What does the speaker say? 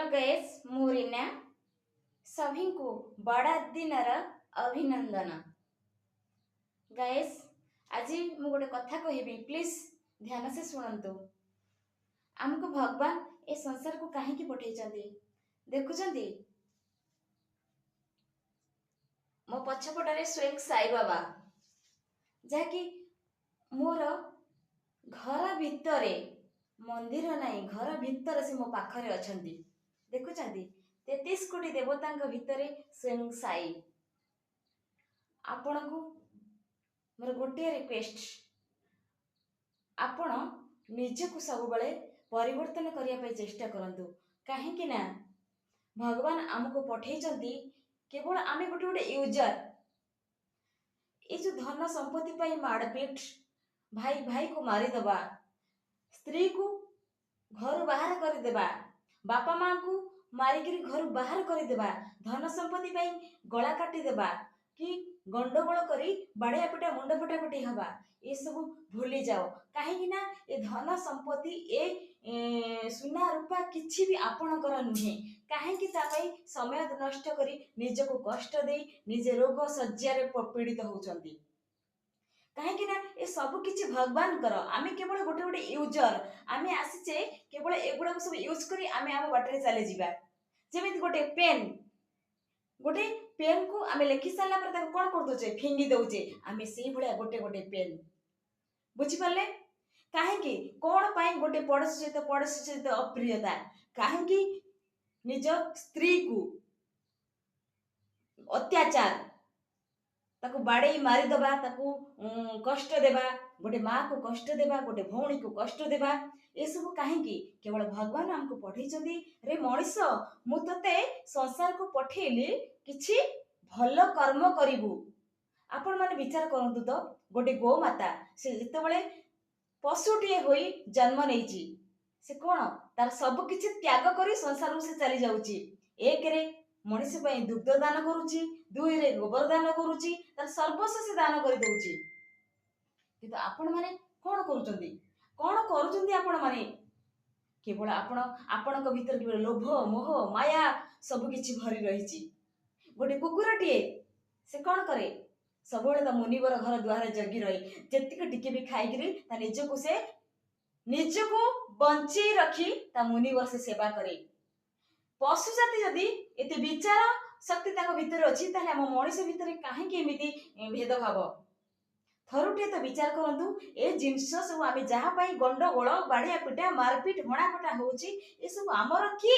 Hello guys मुरीना सभी को बड़ा दिन अभिनंदन। गैस आज मु गोटे कथा कहबी, प्लीज ध्यान से शुणु। आमको भगवान ए संसार को कहीं पठे देखुंत मो पछपटे स्वयं साई बाबा जहाँकि मोर घर भितर मंदिर नहीं, घर भितर से मो पाखरे अच्छा देखुं 33 कोटी देवता भितर स्वयं साई। आपण को मोर गोटे रिक्वेस्ट, आपण निजको सब बड़े परिवर्तन करने चेष्टा करंतु। कहीं ना भगवान आमको पठे केवल आम गोटे गोटे यूजर। ये जो धन संपत्ति पाई मारपीट, भाई भाई को मारिदेवा, स्त्री को घर बाहर करदेवा, बापा माँ को मारिक घर बाहर करदेवा, धन संपत्ति पाई गला काटिदेवा कि गंडगोल करी बाड़िया पिटा मुंड फटाफटी हवा, ये सब भूली जाओ। कहीं ना ये धन संपत्ति ए सुना रूपा किछि भी आपणकर नुहे। कहीं समय नष्ट करी निजको कष्ट दे निजे रोग शज्यार पीड़ित होउचंती। कहीं ना ये सब किछि भगवान कर, आमे केवल गोटे गोटे यूजर। आमे आसीचे केवल एगुड़ा सब यूज करी आमे आम बाटरे चले जिबा। जेमिति गोटे गोटे पेन को आमे लिखि सारा पर कौन कर दोचे, फिंगी दौचे। आमे से भलिया गोटे गोटे पेन बुझी पाले। कहीं कौन पाई गोटे पड़ोसी सहित अप्रियता, कहीं निज स्त्री को अत्याचार, ताकू बाड़े मारिदेवा, ताकू कष्ट देवा, गोटे माँ को कष्ट देवा, गोटे भौणी को कष्ट देवा, ये सब कहीं केवल भगवान आमको पठे रे मनीष मु तते संसार को पठेली किछि भल कर्म करिबु। आपण माने विचार करंतु तो गोटे गो माता से जितेबाला पशुटीए होई जन्म नहीं, से कौन तार सब किछि त्याग करी संसार से चली जाउची। एक रे मनीष पई दुग्ध दान करूची, दुई रे गोबर दान करूची, तार सर्वस्व से दान कर दउची। किंतु आपण माने कौन करूचंदी, कौन करूचंदी आपण माने? केवल आपण भीतर केवल लोभ मोह माया सब किछि भरी रहिची। गोटे कुकुरटीए से कौन करे, सब मुनिवर घर द्वार जगी रही, जेतिक टिके भी खाई निजको से निजको बंची रखी ता मुनिवर से सेवा करे। पशु जाति जदि एते विचार शक्ति ताको भीतर अछि, ताले हम मनीष भीतर काहे के एमिति भेदभाव? थरुटे तो विचार करंतु ए जिंस सब आमे जहा पाई गंडगोल बाड़िया पिटा मारपीट हणाकटा होउची, ए सब हमर की